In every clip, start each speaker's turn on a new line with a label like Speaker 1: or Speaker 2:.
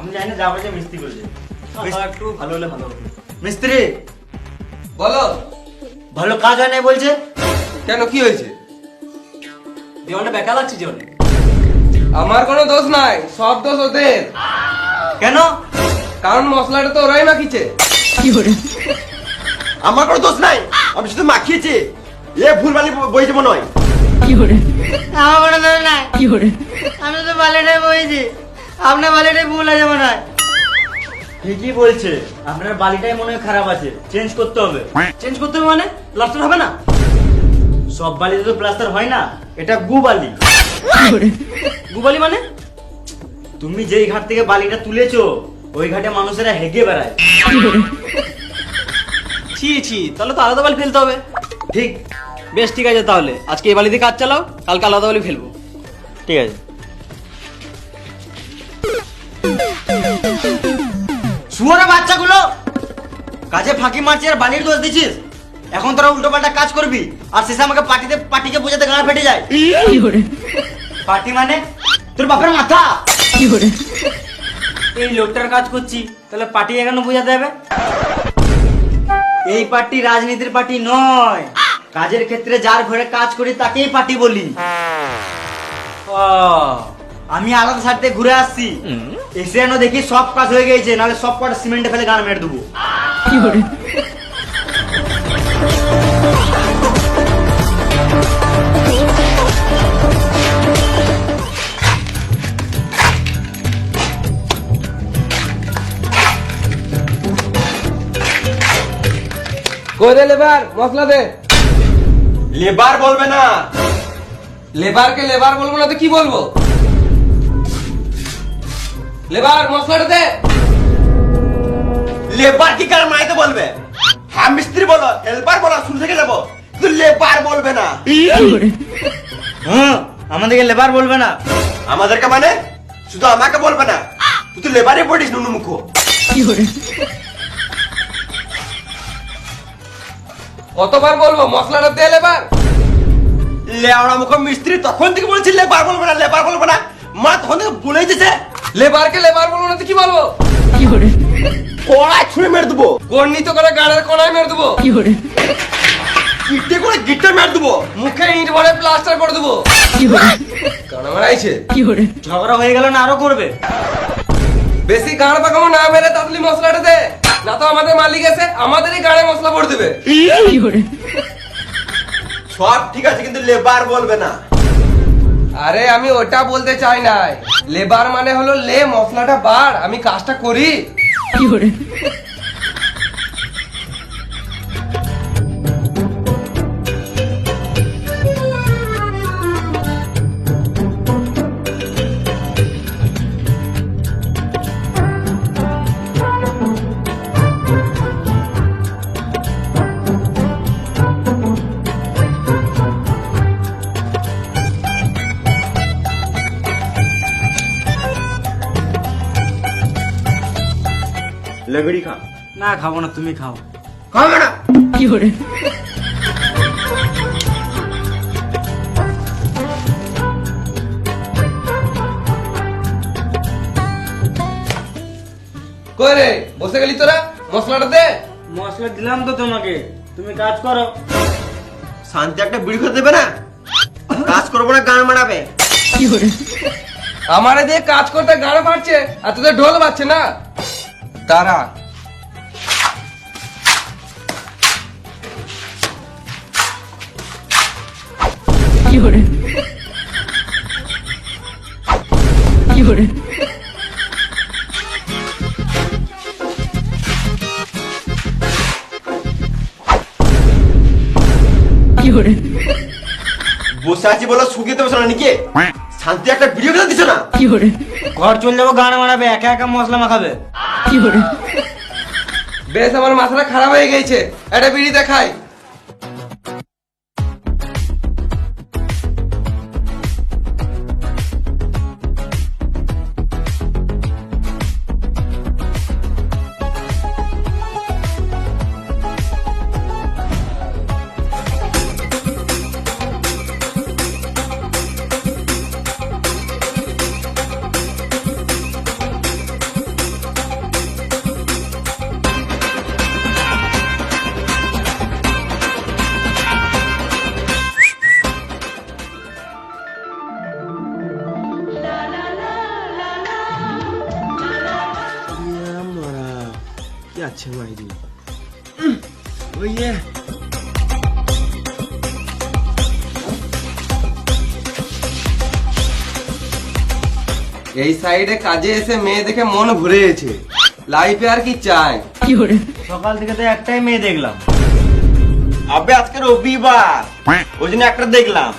Speaker 1: আমি জানি না যা বলছে মিস্ত্রি করেছে। একটু ভালো হলে ভালো হতো। মিস্ত্রি
Speaker 2: বলো।
Speaker 1: ভালো কাজ হয় না বলছে।
Speaker 2: কেন, কি হয়েছে?
Speaker 1: দেওয়ালটা বেকার লাগছে যে অনেক।
Speaker 2: আমার কোনো দোষ নাই, সব দোষ ওদের।
Speaker 1: কেন?
Speaker 2: কারণ মশলাটা তো ওরাই মাখিছে।
Speaker 3: আমার কোনো দোষ নাই, আমি শুধু মাখিয়েছি। এ ভুলভালি বইছে মনে হয়।
Speaker 1: আমার কোনো দোষ নাই। আমি তো বালিটাই বইছি, আপনার বালিটাই ভুল আছে মনে হয়। ঠিকই বলছে, আপনার বালিটাই মনে হয় খারাপ আছে, চেঞ্জ করতে হবে। চেঞ্জ করতে হবে মানে প্লাস্টার হবে না? সব বালিতে তো প্লাস্টার হয় না, এটা গু বালি। গু বালি মানে? তুমি যেই ঘাট থেকে বালিটা তুলেছো ওই ঘাটে মানুষেরা হেগে বেড়ায়। ছি ছি, তাহলে তো আলাদা বালি ফেলতে হবে। ঠিক, বেশ ঠিক আছে, তাহলে আজকে এই বালি দিয়ে কাজ চালাও, কালকে আলাদা বালি ফেলবো। ঠিক আছে। শুয়োরের বাচ্চাগুলো কাজে ফাঁকি মারছিস আর বালির দোষ দিচ্ছিস। এখন তোরা উল্টো পাল্টা কাজ করবি আর শেষে আমাকে পাটিকে বোঝাতে গাড়া ফেটে যায়। পাটি মানে তোর বাপের মাথা। এই লোকটার কাজ করছি, তাহলে পাটি এখানে বোঝাতে হবে? এই পার্টি রাজনীতির পার্টি নয়, কাজের ক্ষেত্রে যার ঘরে কাজ করি তাকেই পার্টি বলি। আমি আলাদা সাইডে ঘুরে আসছি, এসে যেন দেখি সব কাজ হয়ে গেছে, নাহলে সব কটা সিমেন্টে ফেলে গান মেরে দেবো।
Speaker 2: কই রে লেবার, মশলা দে।
Speaker 3: লেবার বলবে না।
Speaker 2: লেবারকে লেবার বলবো না তো কি বলবো? লেবার, মশলাটা দে।
Speaker 3: লেবার কি কার মাইতে বলবে? হ্যাঁ মিস্ত্রি বলো, হেল্পার বলো, শুরু থেকে যাবো, কিন্তু লেবার বলবে না।
Speaker 1: হ্যাঁ, আমাদেরকে লেবার বলবে না।
Speaker 3: আমাদেরকে মানে শুধু আমাকে বলবে না, তুই তো লেবারই পড়িস নুনু মুখ।
Speaker 2: কতবার বলবো মশলাটা দে লেবার?
Speaker 3: লেওড়া মুখ মিস্ত্রি তখন থেকে বলছি লেবার বলবে না, লেবার বলবে না, মা তখন থেকে বলে দিতেছে।
Speaker 2: লেবারকে লেবার বলবো না তো কি বলবো?
Speaker 3: কড়াই ছুঁড়ে মেরে দেবো,
Speaker 2: গর্ণিত করে গাড়ের কোনায় মেরে দেবো,
Speaker 3: ইটে করে গিটে মেরে দেবো,
Speaker 2: মুখে ইট ভরে প্লাস্টার করে দেবো। কানা মারাইছে।
Speaker 1: ঝগড়া হয়ে গেল না আরো করবে?
Speaker 2: বেশি গাড় পাকামো না মেরে তাড়াতাড়ি মশলাটা দে, না তো আমাদের মালিক এসে আমাদেরই গাড়ে মশলা ভরে দেবে।
Speaker 3: সব ঠিক আছে কিন্তু লেবার বলবে না।
Speaker 2: আরে আমি ওটা বলতে চাই নাই, লেবার মানে হলো লে মশলাটা বাড়, আমি কাজটা করি।
Speaker 3: লেগড়ি খা।
Speaker 1: না খাবো না, তুমি খাও।
Speaker 3: খাবে না?
Speaker 2: কই রে, বসে গেলি তোরা? মশলাটা দে।
Speaker 1: মশলা দিলাম তো তোমাকে, তুমি কাজ করো।
Speaker 3: শান্তি একটা বিড়ি খেতে দেবে না? কাজ করবো না, গান মারাবে।
Speaker 2: আমারে দিয়ে কাজ করতে গাড় পাচ্ছে আর তোদের ঢোল বাজছে না। তারা
Speaker 3: বসে আছি বলো শুকিয়ে দেবো না নাকি? শান্তি একটা ভিডিও খেতে দিচ্ছ না?
Speaker 1: ঘর চলে যাবো, গান মারাবে, একা একা মশলা মাখাবে।
Speaker 2: বেশ, আমার মাথাটা খারাপ হয়ে গেছে, একটা বিড়ি দেখাই।
Speaker 3: আচ্ছা মাইরি ওই যে
Speaker 2: এই সাইডে কাজে এসে মেয়ে দেখে মন ভরে গেছে, লাইফে আর কি চাই।
Speaker 1: সকাল থেকে তো একটাই মেয়ে দেখলাম।
Speaker 3: আবে আজকে রবিবার, ওই জন্য একটা দেখলাম।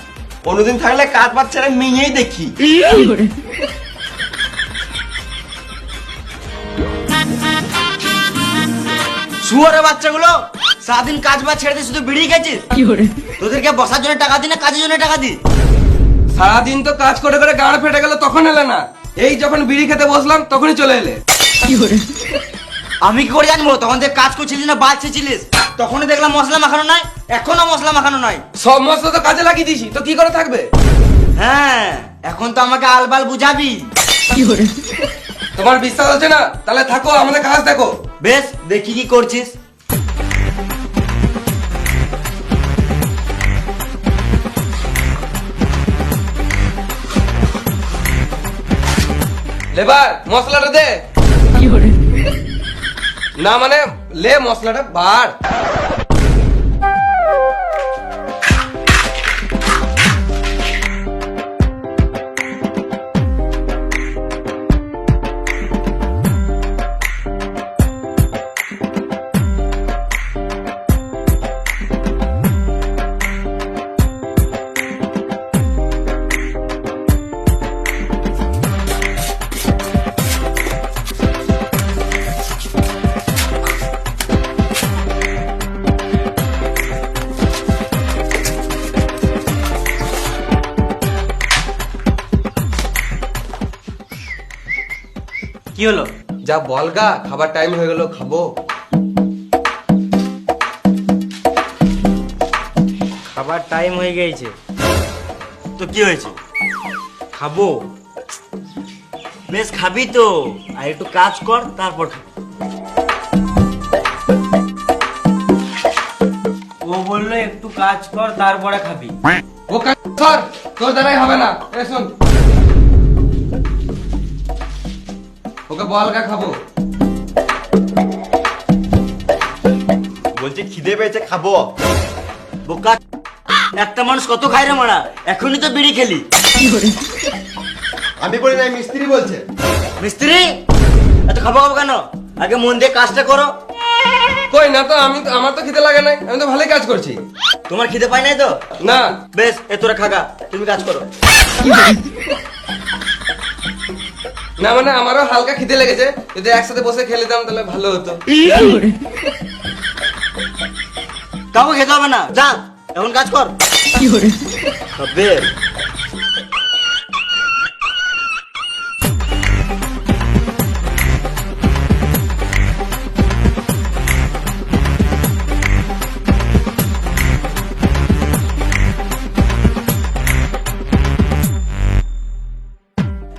Speaker 3: অন্যদিন থাকলে কাজ বাজ ছেড়ে মেয়েই দেখি।
Speaker 1: শুয়ারে বাচ্চাগুলো সারাদিন কাজ বাজ ছেড়ে দিয়ে শুধু বিড়ি খেয়েছিস। তোদেরকে বসার জন্য টাকা দি না কাজের জন্য টাকা দি?
Speaker 2: সারাদিন তো কাজ করে করে গাড় ফেটে গেল, তখন এলে না। এই যখন বিড়ি খেতে বসলাম তখনই চলে এলে।
Speaker 1: আমি কি করে জানবো তখন থেকে কাজ করছিলিস না বাল ছেছিলিস? তখনই দেখলাম মশলা মাখানো নাই, এখনো মশলা মাখানো নাই।
Speaker 2: সব মশলা তো কাজে লাগিয়ে দিছি, তো কি করে থাকবে?
Speaker 1: হ্যাঁ, এখন তো আমাকে আলবাল বুঝাবি।
Speaker 2: তোমার বিশ্বাস হচ্ছে না? তাহলে থাকো, আমাদের কাজ দেখো।
Speaker 1: বেশ, দেখি কি করছিস।
Speaker 2: লেবার মশলাটা দে। না মানে লে মশলাটা বার।
Speaker 1: কি হলো?
Speaker 2: যা বলগা, খাবার টাইম হয়ে গেল, খাবো।
Speaker 1: খাবার টাইম হয়ে গেছে তো কি হয়েছে? খাবো। বেশ, খাবি তো, আর একটু কাজ কর তারপর খাবি। ও বললো একটু কাজ কর তারপরে খাবি।
Speaker 2: ও কাজ কর, তোর দ্বারাই হবে না। এ শোন, ওকে বলগা খাবো।
Speaker 3: বলছি খিদে পেয়েছে, খাবো।
Speaker 1: বোকা, একটা মানুষ কত খায় রে মারা? এখনই তো বিড়ি খেলি।
Speaker 3: আমি বলি না, মিস্ত্রি বলছে।
Speaker 1: মিস্ত্রি এত খাবো খাবো কেন? আগে মন দিয়ে কাজটা করো।
Speaker 2: কই না তো, আমার তো খিদে লাগে নাই, আমি তো ভালোই কাজ করছি।
Speaker 1: তোমার খিদে পাই নাই তো?
Speaker 2: না।
Speaker 1: বেশ, এ তোরা খাগা, তুমি কাজ করো।
Speaker 2: না মানে আমারও হালকা খিদে লেগেছে, যদি একসাথে বসে খেলে দিতাম তাহলে ভালো হতো।
Speaker 1: কাউকে খেতে হবে না, যা এখন কাজ কর। খাবে।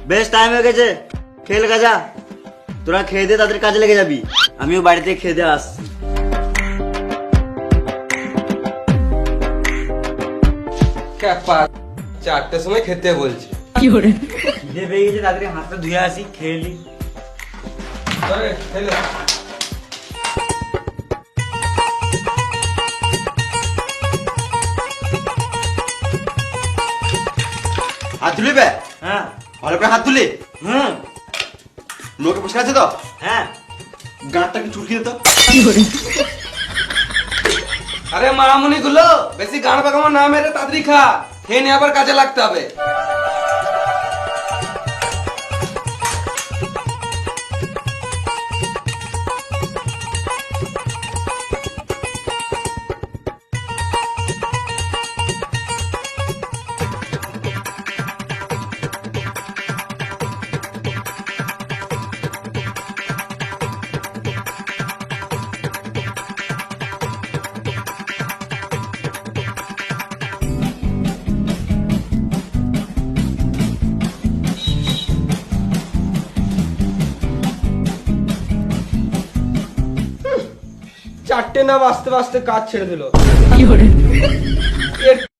Speaker 1: বেশ, টাইম হয়ে গেছে, খেয়ে লেগে যা। তোরা খেয়ে দিয়ে তাদের কাজে লেগে যাবি, আমিও বাড়িতে খেয়ে দিয়ে আসছি।
Speaker 2: ক্যাপা, 4টের সময় খেতে বলছি।
Speaker 1: খিদে পেয়ে গেছে, তাড়াতাড়ি হাতটা ধুয়ে আসি, খেয়ে নি।
Speaker 2: আরে, খেলে।
Speaker 3: হাত তুলি বে,
Speaker 1: হ্যাঁ
Speaker 3: ভালো করে হাত তুলি।
Speaker 1: হুম
Speaker 3: লোকে বসে আছে তো,
Speaker 1: হ্যাঁ।
Speaker 3: গাঁটটাকে চুলকি দিত।
Speaker 2: আরে মামুনি গুলো, বেশি গান পাকামো না মেরে তাড়াতাড়ি খা, খেয়ে নিয়ে আবার কাজে লাগতে হবে।
Speaker 3: চারটে না বাঁচতে বাঁচতে কাজ ছেড়ে দিল।